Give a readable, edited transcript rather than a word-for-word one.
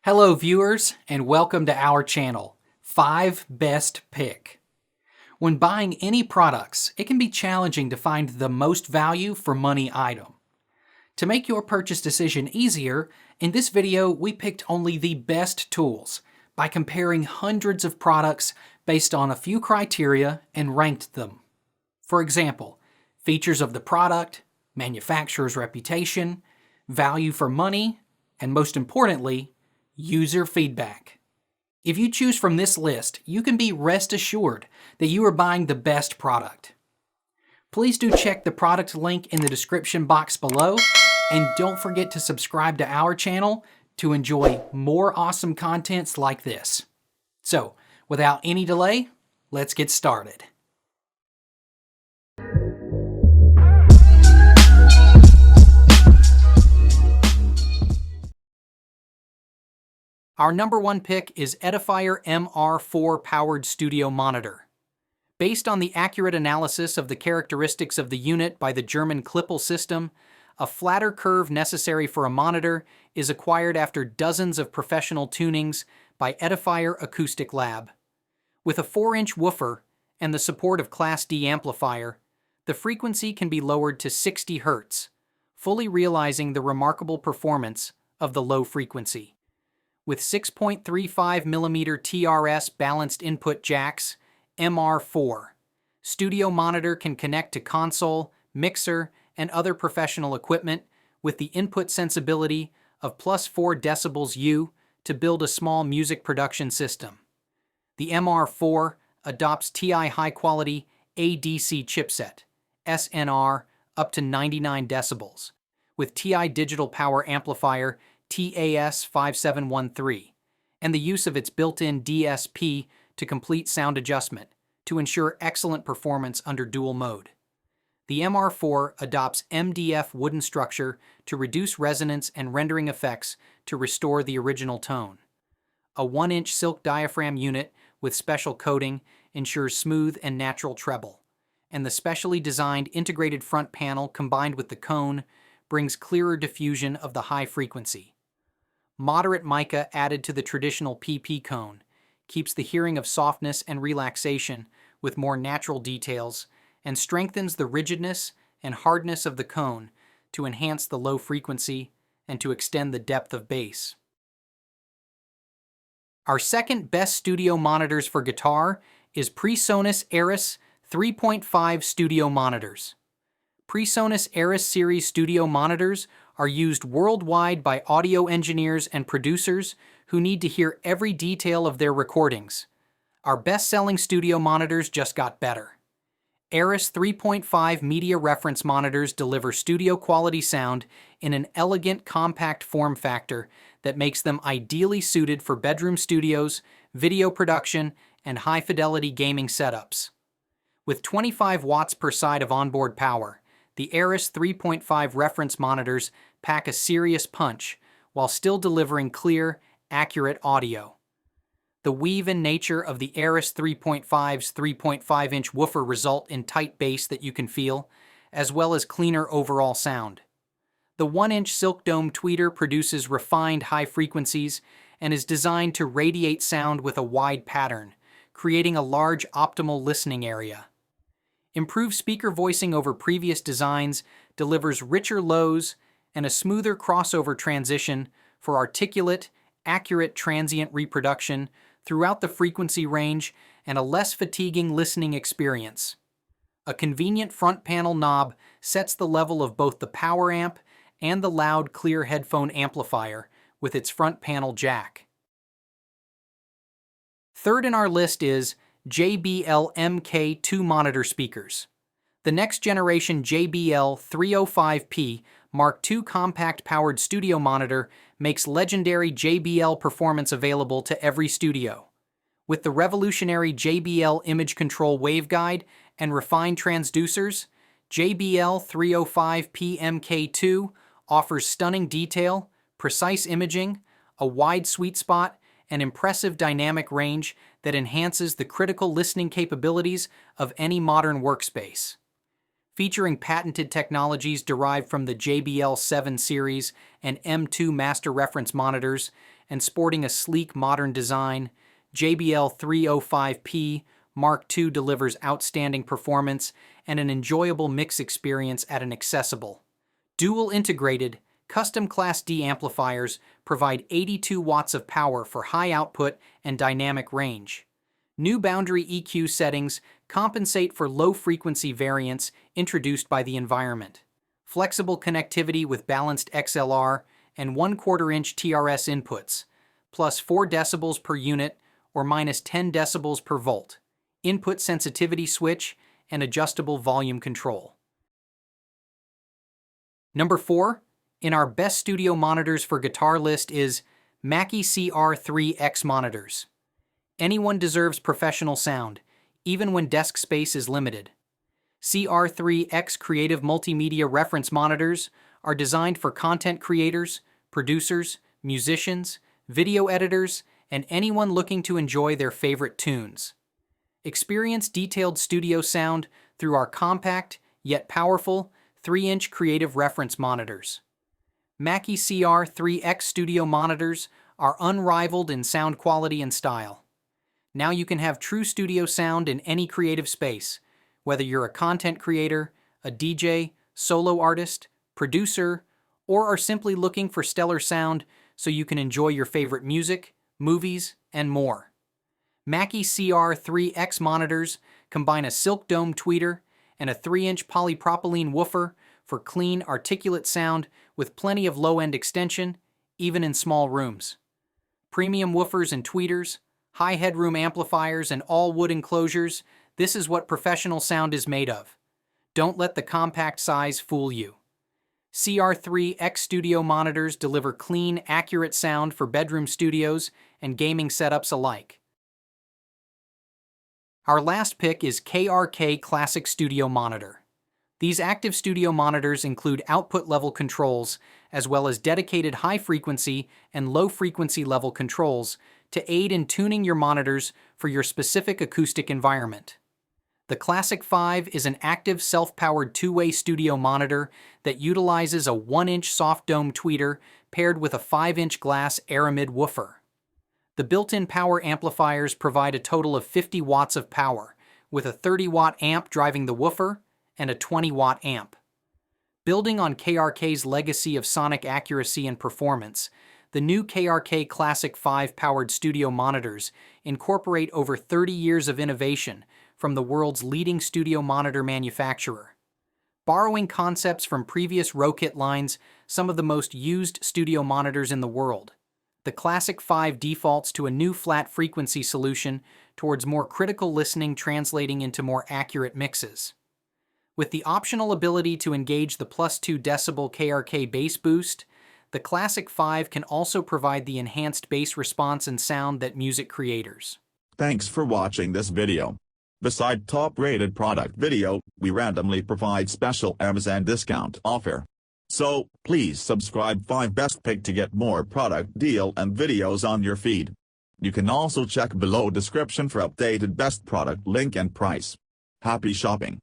Hello viewers, and welcome to our channel, 5 Best Pick. When buying any products, it can be challenging to find the most value for money item. To make your purchase decision easier, in this video we picked only the best tools by comparing hundreds of products based on a few criteria and ranked them. For example, features of the product, manufacturer's reputation, value for money, and most importantly, user feedback. If you choose from this list, you can be rest assured that you are buying the best product. Please do check the product link in the description box below, and don't forget to subscribe to our channel to enjoy more awesome contents like this. So, without any delay, let's get started. Our number one pick is Edifier MR4 powered studio monitor. Based on the accurate analysis of the characteristics of the unit by the German Klippel system, a flatter curve necessary for a monitor is acquired after dozens of professional tunings by Edifier Acoustic Lab. With a 4-inch woofer and the support of Class D amplifier, the frequency can be lowered to 60 Hz, fully realizing the remarkable performance of the low frequency. With 6.35mm TRS balanced input jacks, MR4, studio monitor can connect to console, mixer, and other professional equipment with the input sensibility of +4 decibels U to build a small music production system. The MR4 adopts TI high-quality ADC chipset, SNR, up to 99 decibels, with TI digital power amplifier TAS5713, and the use of its built-in DSP to complete sound adjustment to ensure excellent performance under dual mode. The MR4 adopts MDF wooden structure to reduce resonance and rendering effects to restore the original tone. A 1-inch silk diaphragm unit with special coating ensures smooth and natural treble, and the specially designed integrated front panel combined with the cone brings clearer diffusion of the high frequency. Moderate mica added to the traditional PP cone keeps the hearing of softness and relaxation with more natural details and strengthens the rigidness and hardness of the cone to enhance the low frequency and to extend the depth of bass. Our second best studio monitors for guitar is PreSonus Eris 3.5 studio monitors. PreSonus Eris series studio monitors are used worldwide by audio engineers and producers who need to hear every detail of their recordings. Our best-selling studio monitors just got better. Eris 3.5 media reference monitors deliver studio-quality sound in an elegant, compact form factor that makes them ideally suited for bedroom studios, video production, and high-fidelity gaming setups. With 25 watts per side of onboard power, the Eris 3.5 reference monitors pack a serious punch while still delivering clear, accurate audio. The weave-in nature of the Eris 3.5's 3.5-inch woofer result in tight bass that you can feel, as well as cleaner overall sound. The 1-inch silk dome tweeter produces refined high frequencies and is designed to radiate sound with a wide pattern, creating a large optimal listening area. Improved speaker voicing over previous designs delivers richer lows and a smoother crossover transition for articulate, accurate transient reproduction throughout the frequency range and a less fatiguing listening experience. A convenient front panel knob sets the level of both the power amp and the loud, clear headphone amplifier with its front panel jack. Third in our list is JBL MkII monitor speakers. The next generation JBL 305P Mark II compact-powered studio monitor makes legendary JBL performance available to every studio. With the revolutionary JBL image control waveguide and refined transducers, JBL 305P MkII offers stunning detail, precise imaging, a wide sweet spot, and impressive dynamic range that enhances the critical listening capabilities of any modern workspace. featuring patented technologies derived from the JBL 7 series and M2 master reference monitors, and sporting a sleek modern design, JBL 305P Mark II delivers outstanding performance and an enjoyable mix experience at an accessible. Dual integrated, custom Class D amplifiers provide 82 watts of power for high output and dynamic range. New boundary EQ settings compensate for low-frequency variance introduced by the environment. Flexible connectivity with balanced XLR and 1/4-inch TRS inputs, plus 4 decibels per unit or minus 10 decibels per volt, input sensitivity switch, and adjustable volume control. Number 4, in our best studio monitors for guitar list is Mackie CR3X monitors. Anyone deserves professional sound, even when desk space is limited. CR3X Creative Multimedia Reference Monitors are designed for content creators, producers, musicians, video editors, and anyone looking to enjoy their favorite tunes. Experience detailed studio sound through our compact, yet powerful, 3-inch creative reference monitors. Mackie CR3X Studio monitors are unrivaled in sound quality and style. Now you can have true studio sound in any creative space, whether you're a content creator, a DJ, solo artist, producer, or are simply looking for stellar sound so you can enjoy your favorite music, movies, and more. Mackie CR3X monitors combine a silk dome tweeter and a 3-inch polypropylene woofer for clean, articulate sound with plenty of low-end extension, even in small rooms. Premium woofers and tweeters, high headroom amplifiers, and all-wood enclosures, this is what professional sound is made of. Don't let the compact size fool you. CR3X Studio monitors deliver clean, accurate sound for bedroom studios and gaming setups alike. Our last pick is KRK Classic Studio Monitor. These active studio monitors include output level controls as well as dedicated high-frequency and low-frequency level controls to aid in tuning your monitors for your specific acoustic environment. The Classic 5 is an active self-powered two-way studio monitor that utilizes a 1-inch soft dome tweeter paired with a 5-inch glass aramid woofer. The built-in power amplifiers provide a total of 50 watts of power, with a 30-watt amp driving the woofer and a 20-watt amp. Building on KRK's legacy of sonic accuracy and performance, the new KRK Classic 5 powered studio monitors incorporate over 30 years of innovation from the world's leading studio monitor manufacturer. Borrowing concepts from previous Rokit lines, some of the most used studio monitors in the world, the Classic 5 defaults to a new flat frequency solution towards more critical listening, translating into more accurate mixes. With the optional ability to engage the +2 decibel KRK bass boost, the Classic 5 can also provide the enhanced bass response and sound that music creators. Thanks for watching this video. Beside top-rated product video, we randomly provide special Amazon discount offer. So, please subscribe 5 Best Pick to get more product deal and videos on your feed. You can also check below description for updated best product link and price. Happy shopping!